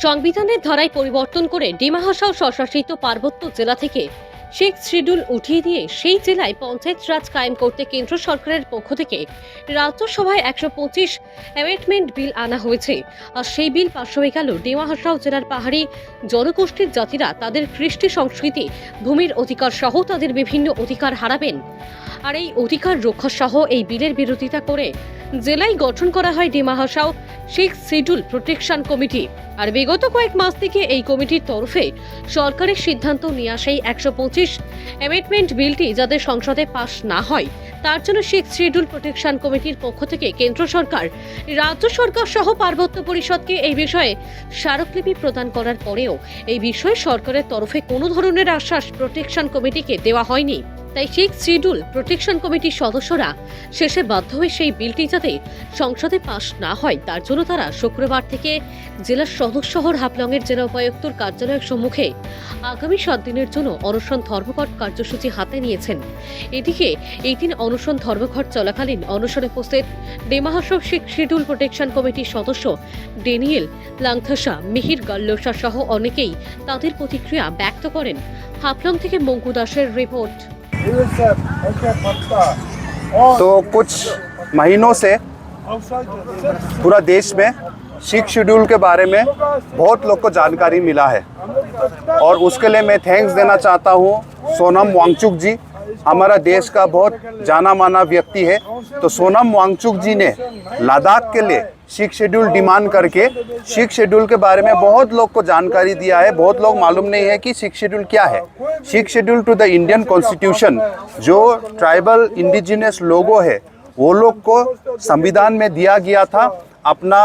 সংবিধানের ধারায় পরিবর্তন করে ডিমা হাসাও স্বশাসিত পার্বত্য জেলা থেকে শেখ শিডিউল উঠিয়ে দিয়ে সেই জেলায় পঞ্চায়েত রাজ কায়েম করতে কেন্দ্র সরকারের পক্ষ থেকে রাজ্যসভায় 125 অ্যামেন্ডমেন্ট বিল আনা হয়েছে। আর সেই বিল পাশ হয়ে গেল ডিমা হাসাও জেলার পাহাড়ি জনগোষ্ঠীর জাতিরা তাদের কৃষ্টি সংস্কৃতি, ভূমির অধিকার সহ তাদের বিভিন্ন অধিকার হারাবেন। আর এই অধিকার রক্ষা সহ এই বিলের বিরোধিতা করে জেলায় গঠন করা হয় Dima Hasao Sheikh schedule protection committee. আর বিগত কয়েক মাস থেকে এই কমিটির তরফে সরকারের সিদ্ধান্ত নিয়ে আসে 125 অ্যামেন্ডমেন্ট বিলটি যাতে সংসদে পাশ না হয় তার জন্য শেখ শিডিউল প্রোটেকশন কমিটির পক্ষ থেকে কেন্দ্র সরকার, রাজ্য সরকার সহ পার্বত্য পরিষদকে এই বিষয়ে স্মারকলিপি প্রদান করার পরেও এই বিষয়ে সরকারের তরফে কোনো ধরনের আশ্বাস প্রোটেকশন কমিটিকে দেওয়া হয়নি। তাই শেখ শিডিউল প্রোটেকশন কমিটির সদস্যরা শেষে বাধ্য হয়ে সেই বিলটি যাতে সংসদে পাশ না হয় তার জন্য তারা শুক্রবার থেকে জেলার সদর শহর হাফলংয়ের জেলা উপায়ুক্তর কার্যালয়ের সম্মুখে আগামী 7 দিনের জন্য অনশন ধর্মঘট কার্যসূচি হাতে নিয়েছেন। এদিকে এই দিন অনশন ধর্মঘট চলাকালীন অনশনে উপস্থিত ডিমা হাসাও শেখ শিডিউল প্রোটেকশন কমিটির সদস্য ডেনিয়েল লাংথাসা, মিহির গাল্লোসা সহ অনেকেই তাদের প্রতিক্রিয়া ব্যক্ত করেন। হাফলং থেকে মঙ্কু দাসের রিপোর্ট। तो कुछ महीनों से पूरा देश में सिख शेड्यूल के बारे में बहुत लोग को जानकारी मिला है और उसके लिए मैं थैंक्स देना चाहता हूँ सोनम वांगचुक जी। हमारा देश का बहुत जाना माना व्यक्ति है। तो सोनम वांगचुक जी ने लद्दाख के लिए सिख शेड्यूल डिमांड करके सिख शेड्यूल के बारे में बहुत लोग को जानकारी दिया है। बहुत लोग मालूम नहीं है कि सिख शेड्यूल क्या है। Sixth schedule to the Indian constitution जो ट्राइबल इंडिजिनस लोगों है वो लोग को संविधान में दिया गया था अपना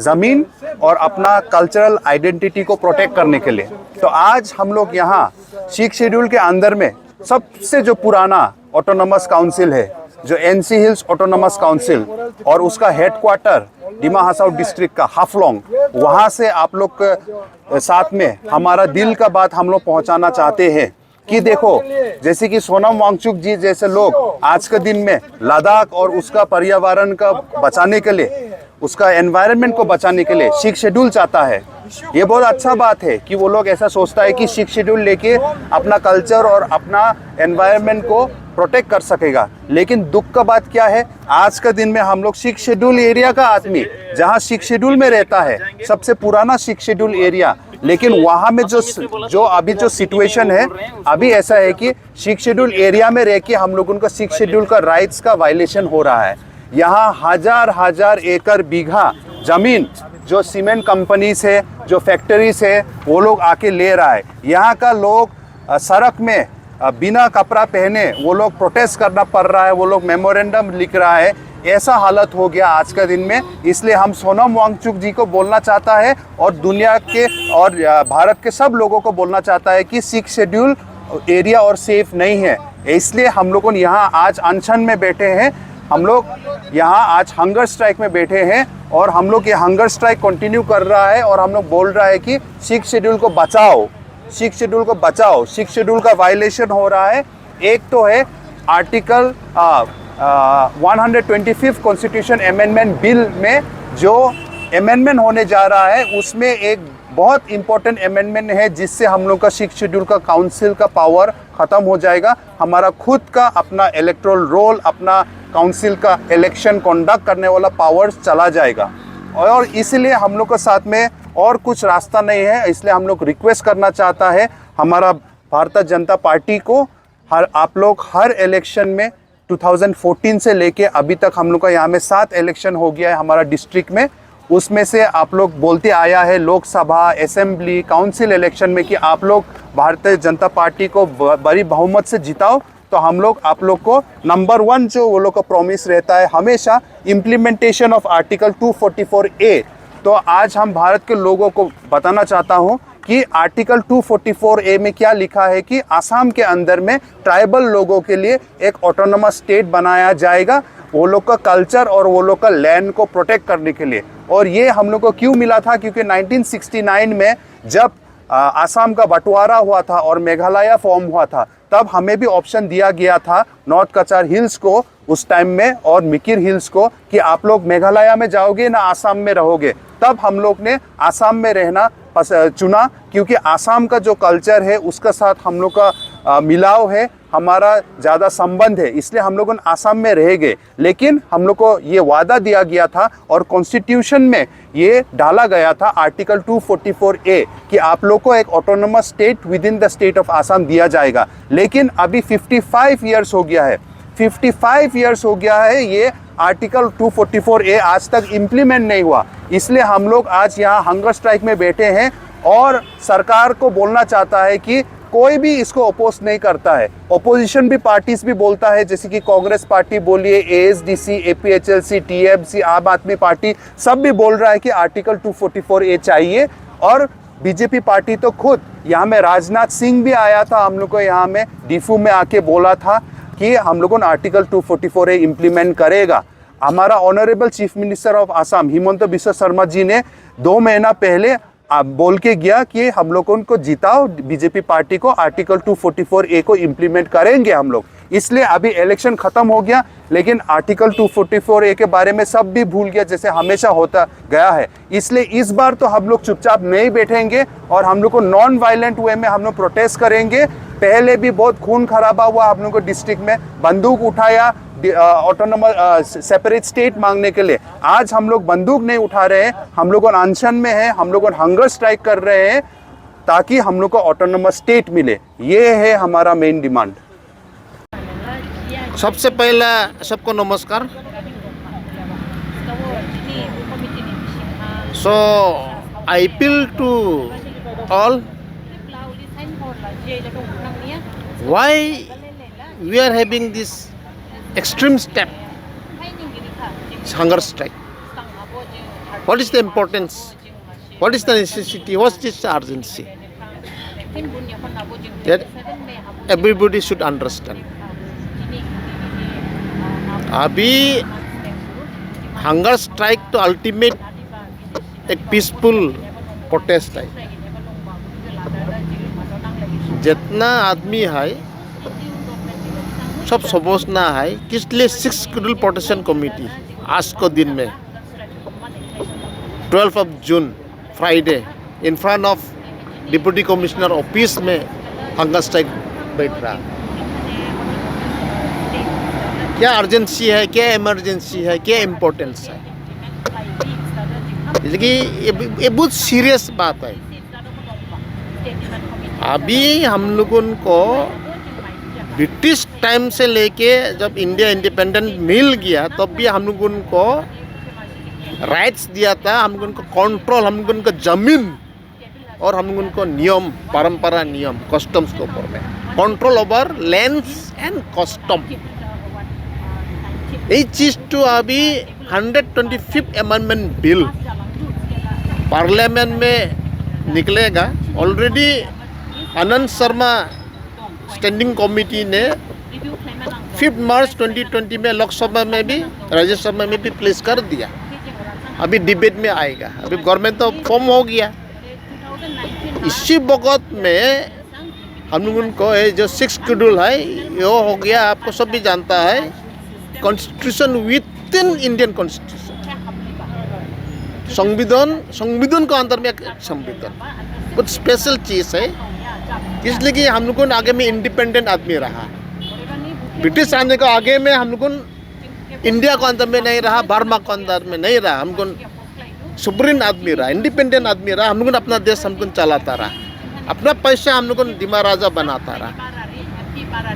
ज़मीन और अपना कल्चरल आइडेंटिटी को प्रोटेक्ट करने के लिए। तो आज हम लोग यहाँ सिख शेड्यूल के अंदर में सबसे जो पुराना ऑटोनोमस काउंसिल है जो एनसी हिल्स ऑटोनोमस काउंसिल और उसका हेडक्वार्टर डिमा हासाओ डिस्ट्रिक्ट का हाफलोंग, वहाँ से आप लोग के साथ में हमारा दिल का बात हम लोग पहुँचाना चाहते हैं कि देखो जैसे कि सोनम वांगचुक जी जैसे लोग आज के दिन में लद्दाख और उसका पर्यावरण का बचाने के लिए, उसका एनवायरनमेंट को बचाने के लिए सिख शेड्यूल चाहता है। ये बहुत अच्छा बात है कि वो लोग ऐसा सोचता है कि सिख शेड्यूल लेके अपना कल्चर और अपना एनवायरनमेंट को प्रोटेक्ट कर सकेगा। लेकिन दुख का बात क्या है, आज के दिन में हम लोग सिख शेड्यूल एरिया का आदमी जहाँ सिख शेड्यूल में रहता है, सबसे पुराना सिख शेड्यूल एरिया, लेकिन वहाँ में जो अभी जो सिचुएशन है अभी ऐसा है कि सिख शेड्यूल एरिया में रह के हम लोग उनका सिख शेड्यूल का राइट्स का वायलेशन हो रहा है। यहाँ हजार एकड़ बीघा जमीन जो सीमेंट कंपनीज है, जो फैक्ट्रीज है, वो लोग आके ले रहा है। यहाँ का लोग सड़क में बिना कपड़ा पहने वो लोग प्रोटेस्ट करना पड़ रहा है, वो लोग मेमोरेंडम लिख रहा है। ऐसा हालत हो गया आज के दिन में। इसलिए हम सोनम वांगचुक जी को बोलना चाहता है और दुनिया के और भारत के सब लोगों को बोलना चाहता है कि सिख शेड्यूल एरिया और सेफ नहीं है। इसलिए हम लोग यहाँ आज अनशन में बैठे हैं। हम लोग यहाँ आज हंगर स्ट्राइक में बैठे हैं और हम लोग ये हंगर स्ट्राइक कंटिन्यू कर रहा है और हम लोग बोल रहा है कि सिख शेड्यूल को बचाओ, सिख शेड्यूल को बचाओ। सिख शेड्यूल का वायलेशन हो रहा है। एक तो है आर्टिकल 125 कॉन्स्टिट्यूशन अमेंडमेंट बिल में जो अमेंडमेंट होने जा रहा है उसमें एक बहुत इंपॉर्टेंट अमेंडमेंट है जिससे हम लोग का सिख शेड्यूल का काउंसिल का पावर ख़त्म हो जाएगा। हमारा खुद का अपना इलेक्टोरल रोल, अपना काउंसिल का इलेक्शन कंडक्ट करने वाला पावर चला जाएगा। और इसलिए हम लोग के साथ में और कुछ रास्ता नहीं है। इसलिए हम लोग रिक्वेस्ट करना चाहता है हमारा भारतीय जनता पार्टी को, आप लोग हर इलेक्शन में 2014 से लेके अभी तक हम लोग का यहाँ में 7 इलेक्शन हो गया है हमारा डिस्ट्रिक्ट में। उसमें से आप लोग बोलते आया है लोकसभा, असेंबली, काउंसिल इलेक्शन में कि आप लोग भारतीय जनता पार्टी को बड़ी बहुमत से जिताओ। तो हम लोग आप लोग को नंबर 1 जो वो लोग का प्रॉमिस रहता है हमेशा इम्प्लीमेंटेशन ऑफ आर्टिकल 244A। तो आज हम भारत के लोगों को बताना चाहता हूँ कि आर्टिकल 244A में क्या लिखा है कि आसाम के अंदर में ट्राइबल लोगों के लिए एक ऑटोनोमस स्टेट बनाया जाएगा, वो लोग का कल्चर और वो लोग का लैंड को प्रोटेक्ट करने के लिए। और ये हम लोग को क्यों मिला था, क्योंकि 1969 में जब आसाम का बंटवारा हुआ था और मेघालय फॉर्म हुआ था तब हमें भी ऑप्शन दिया गया था नॉर्थ कचार हिल्स को उस टाइम में और मिकिर हिल्स को कि आप लोग मेघालय में जाओगे ना आसाम में रहोगे। तब हम लोग ने आसाम में रहना चुना, क्योंकि आसाम का जो कल्चर है उसका साथ हम लोग का मिलाव है, हमारा ज़्यादा संबंध है, इसलिए हम लोग आसाम में रह गए। लेकिन हम लोग को ये वादा दिया गया था और कॉन्स्टिट्यूशन में ये डाला गया था आर्टिकल 244A कि आप लोग को एक autonomous state with in the state of Assam दिया जाएगा। लेकिन अभी 55 ईयर्स हो गया है, 55 ईयर्स हो गया है, ये आर्टिकल 244A आज तक इम्प्लीमेंट नहीं हुआ। इसलिए हम लोग आज यहाँ हंगर स्ट्राइक में बैठे हैं और सरकार को बोलना चाहता है कि कोई भी इसको अपोज नहीं करता है। ओपोजिशन भी पार्टीज भी बोलता है, जैसे कि कांग्रेस पार्टी बोलिए, ASDC, APHLC, TMC, आम आदमी पार्टी, सब भी बोल रहा है कि आर्टिकल 244A चाहिए। और बीजेपी पार्टी तो खुद यहाँ में राजनाथ सिंह भी आया था, हम लोग को यहाँ में डिफू में आके बोला था कि हम लोगों ने आर्टिकल 244A इम्प्लीमेंट करेगा। हमारा honourable chief minister of Assam Himanta Biswa Sarma ji ने 2 महीना पहले बोल के गया कि हम लोगों को जिताओ बीजेपी पार्टी को, आर्टिकल 244A को इम्प्लीमेंट करेंगे हम लोग। इसलिए अभी इलेक्शन खत्म हो गया, लेकिन आर्टिकल 244A के बारे में सब भी भूल गया, जैसे हमेशा होता गया है। इसलिए इस बार तो हम लोग चुपचाप नहीं बैठेंगे और हम लोग को नॉन वायलेंट वे में हम लोग प्रोटेस्ट करेंगे। पहले भी बहुत खून खराबा हुआ हम लोग को डिस्ट्रिक्ट में, बंदूक उठाया ऑटोनोमस सेपरेट स्टेट मांगने के लिए। आज हम लोग बंदूक नहीं उठा रहे हैं, हम लोग अनशन में हैं, हम लोग हंगर स्ट्राइक कर रहे हैं ताकि हम लोग को ऑटोनोमस स्टेट मिले। ये है हमारा मेन डिमांड। सबसे पहला सबको नमस्कार। So I appeal to all, why we are having this extreme step, hunger strike. What is the importance? What is the necessity? What is the urgency? That everybody should understand. अभी hunger strike तो ultimate एक peaceful protest है। जितना आदमी है सब समझना है किस लिए 6 शेड्यूल प्रोटेक्शन कमेटी आज को दिन में 12 of June Friday in front of deputy commissioner office में हंगर स्ट्राइक बैठ रहा। क्या अर्जेंसी है, क्या इमरजेंसी है, क्या इम्पोर्टेंस है? इसलिए ये बहुत सीरियस बात है। अभी हम लोगों को ब्रिटिश टाइम से लेके जब इंडिया इंडिपेंडेंट मिल गया तब भी हम लोगों को राइट्स दिया था, हम लोगों को कंट्रोल, हम लोगों को जमीन और हम लोगों को नियम, परंपरा नियम, कस्टम्स के ऊपर में control over lands and custom. ये चीज़ तो अभी 125th अमेंडमेंट बिल पार्लियामेंट में निकलेगा। Already Anand Sharma standing committee ने 5 मार्च 2020 में लोकसभा में भी राज्यसभा में भी प्लेस कर दिया। अभी डिबेट में आएगा। अभी गवर्नमेंट तो फॉर्म हो गया। इसी वक्त में हम लोगों को ये जो 6 शेड्यूल है ये हो गया। आपको सब भी जानता है constitution with in Indian constitution, संविधान के अंदर में एक संविधान कुछ स्पेशल चीज़ है। इसलिए कि हम लोगों आगे में इंडिपेंडेंट आदमी रहा। ब्रिटिश आने के आगे में हम लोगों इंडिया को अंदर में नहीं रहा, बर्मा को अंदर में नहीं रहा। हम लोगों सुप्रीम आदमी रहा, इंडिपेंडेंट आदमी रहा। हम लोगों अपना देश हम लोगों चलाता रहा, अपना पैसा हम लोगों दिमा राजा बनाता रहा।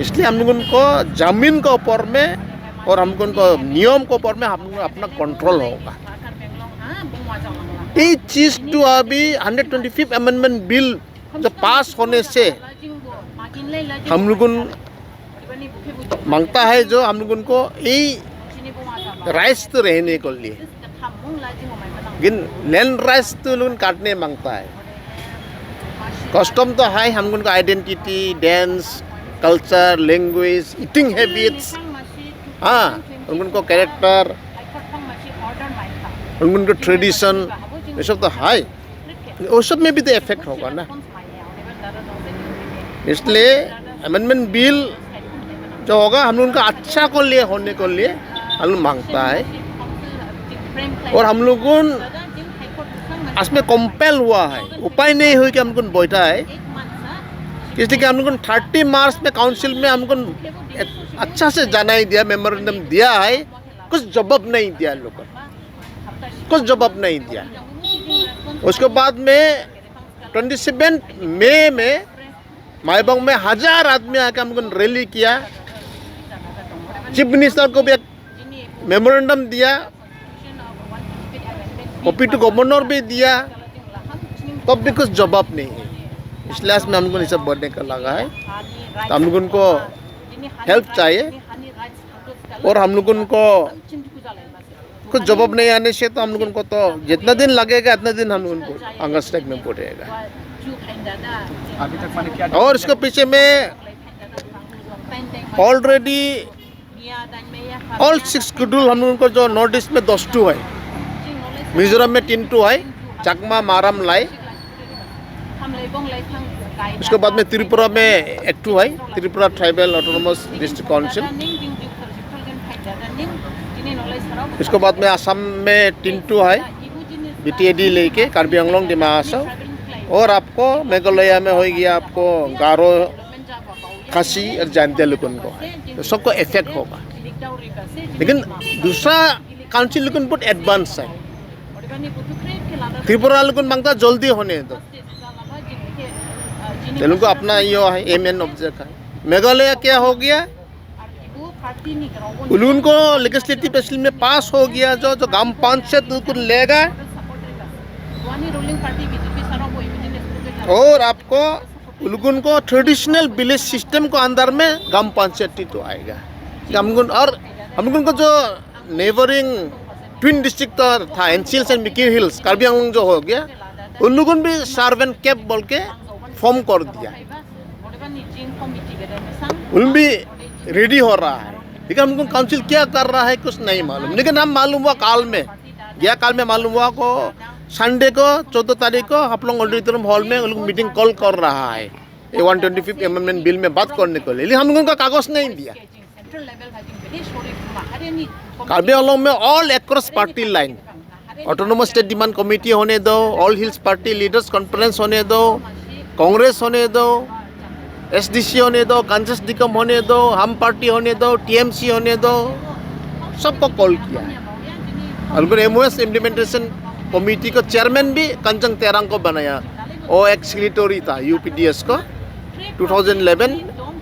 इसलिए हम लोगों को जमीन के ऊपर में और हम लोगों को नियम के ऊपर में हम लोगों अपना कंट्रोल होगा। ये चीज़ तो अभी 125th अमेंडमेंट बिल जब पास होने से हम लोगों मांगता है, जो हम लोगों को ये राइट्स तो रहने को लिए, लेकिन लैंड राइट्स तो लोग काटने मांगता है। कस्टम तो है हम लोगों का, identity, dance, culture, language, eating habits, हाँ उन लोगों को कैरेक्टर, उन लोगों को ट्रेडिशन, ये सब तो है। वो सब में भी तो इफेक्ट होगा ना। इसलिए अमेंडमेंट बिल जो होगा हम लोगों का अच्छा को लिए होने को लिए हम लोग मांगता है। और हम लोगों उसमें कंपेल हुआ है, उपाय नहीं हुई कि हमको बैठा है, इसलिए कि हमको 30 मार्च में काउंसिल में हमको अच्छा से जाना ही दिया, मेमोरेंडम दिया है, कुछ जवाब नहीं दिया लोग, कुछ जवाब नहीं दिया। उसके बाद में 27 मई में माईबंग में 1000 आदमी आके हमको रैली किया, चीफ मिनिस्टर को भी एक मेमोरेंडम दिया, कॉपी टू गवर्नर भी दिया, तब भी कुछ जवाब नहीं है। इसलिए में हमको ये सब बढ़ने का लगा है, तो हम लोगों को हेल्प चाहिए, और हम लोगों को कुछ जवाब नहीं आने से तो हम लोगों को तो जितना दिन लगेगा उतना दिन हम लोगों को हंगर स्ट्राइक में पड़ेगा। अभी तक मैंने क्या और इसके पीछे में ऑलरेडी ऑल 6 शेड्यूल हम लोगों को जो नॉर्थ ईस्ट में 10 है, मिजोरम में 3 है, चकमा माराम लाई, उसके बाद में त्रिपुरा में 1 है, Tripura tribal autonomous district council, इसके बाद में असम में 3 है, BTAD लेके कार्बी आंगलोंग डिमा हासाव, और आपको मेघालय में हो गया आपको गारो खासी और जांतिया लोगों को, तो सबको इफेक्ट होगा। लेकिन दूसरा काउंसिल लोगों बहुत एडवांस है, त्रिपुरा लोगों मांगता जल्दी होने दो, तेलुगु को अपना ये है एम एन ऑब्जेक्ट है। मेघालय क्या हो गया, उनको लेजिस्लेटिव असेंबली में पास हो गया, जो ग्राम पंचायत उनको लेगा, और आपको उन को ट्रेडिशनल विलेज सिस्टम को अंदर में ग्राम पंचायत तो आएगा। और हम लोगों को जो नेबरिंग ट्विन डिस्ट्रिक्ट था एनसीएल्स एंड मिकी हिल्स कार्बी आंगलोंग जो हो गया, उन लोगों ने भी सर्वेंट कैंप बोल के फॉर्म कर दिया, उन भी रेडी हो रहा है। लेकिन हमको काउंसिल क्या कर रहा है कुछ नहीं मालूम। लेकिन हम मालूम हुआ काल में मालूम हुआ को संडे को 14 तारीख को आप लोग ऑडिटोरियम हॉल में उन लोग मीटिंग कॉल कर रहा है, ये 125 अमेंडमेंट बिल में बात करने को। लेकिन हम लोगों का कागज नहीं दिया। कार्बी आंगलोंग में all across party line autonomous state demand committee होने दो, all hills party leaders conference होने दो, कांग्रेस होने दो, SDC होने दो, कांग्रेस डिकम होने दो, हम पार्टी होने दो, TMC होने दो, सबको कॉल किया है। और MOS इम्प्लीमेंटेशन कमेटी को चेयरमैन भी कंचन तेरांग को बनाया, वो एक सेक्रेटरी था UPDS को 2011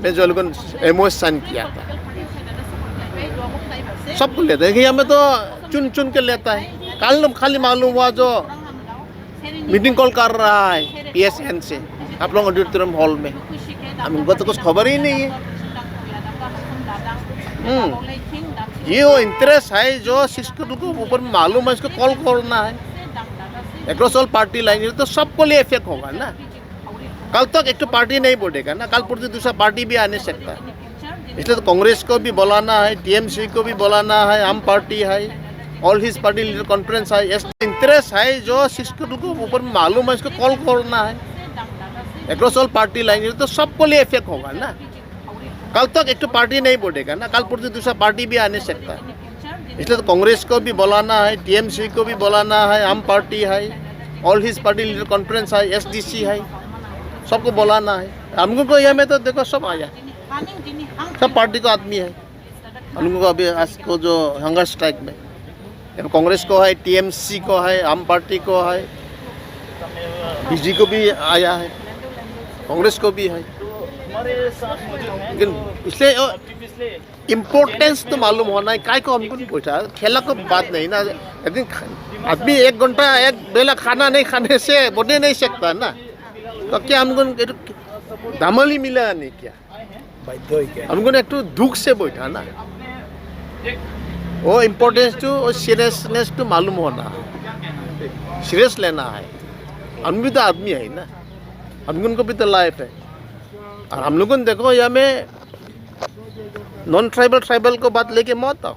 में जो लोगों MOS साइन किया था। सबको लेता है, हमें तो चुन चुन के लेता है। कल खाली मालूम हुआ जो मीटिंग कॉल कर रहा है PSN से आप लोग ऑडिटोरियम हॉल में, हमको तो कुछ खबर ही नहीं है। ये वो इंटरेस्ट है जो शिक्षकों को ऊपर मालूम है, इसको कॉल करना है एक्रॉस ऑल पार्टी लाइन, तो सबको लिए इफेक्ट होगा ना। कल तक एक तो पार्टी नहीं बोलेगा ना, कल पुरती दूसरा पार्टी भी आने सकता है। इसलिए तो कांग्रेस को भी बुलाना है, TMC को भी बुलाना है, हम पार्टी है, all hills party leader conference है। इंटरेस्ट है जो शिक्षकों को ऊपर मालूम है, इसको कॉल करना है एक्रॉस ऑल पार्टी लाइन, तो सबको लिए इफेक्ट होगा ना। कल तक एक तो पार्टी नहीं बोलेगा ना, कल पुरती दूसरा पार्टी भी आने सकता है। इसलिए तो कांग्रेस को भी बुलाना है, TMC को भी बुलाना है, हम पार्टी है, all hills party leader conference है, SDC है, सबको बुलाना है। हमको को यहाँ में तो देखो सब आया, सब पार्टी को आदमी है। हमको को अभी आज को जो हंगर स्ट्राइक में कांग्रेस को है, TMC को है, हम पार्टी को है, BG को भी आया है, कांग्रेस को भी है। लेकिन इसलिए इम्पोर्टेंस तो मालूम होना है, काय को हमको पूछा खेला को बात नहीं ना। लेकिन आदमी 1 घंटा 1 बेला खाना नहीं खाने से बढ़ने नहीं सकता ना, तो क्या हमको दामल ही मिला नहीं, क्या हमको एक तो दुख से बैठा ना। वो इम्पोर्टेंस टू और सीरियसनेस टू मालूम होना, सीरियस लेना है। हम भी तो आदमी है ना, हम को भी तो लाइफ है। और हम लोगों ने देखो यहाँ में नॉन ट्राइबल को बात लेके मत आओ,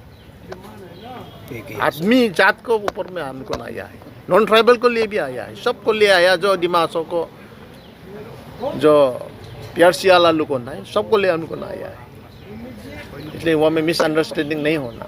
आदमी जात को ऊपर में हमको आया है, नॉन ट्राइबल को लिए भी आया है, सबको ले आया, जो डिमासों को जो PRC वाला लोगों ने सबको ले हमको आया है। इसलिए वहाँ में मिसअंडरस्टैंडिंग नहीं होना।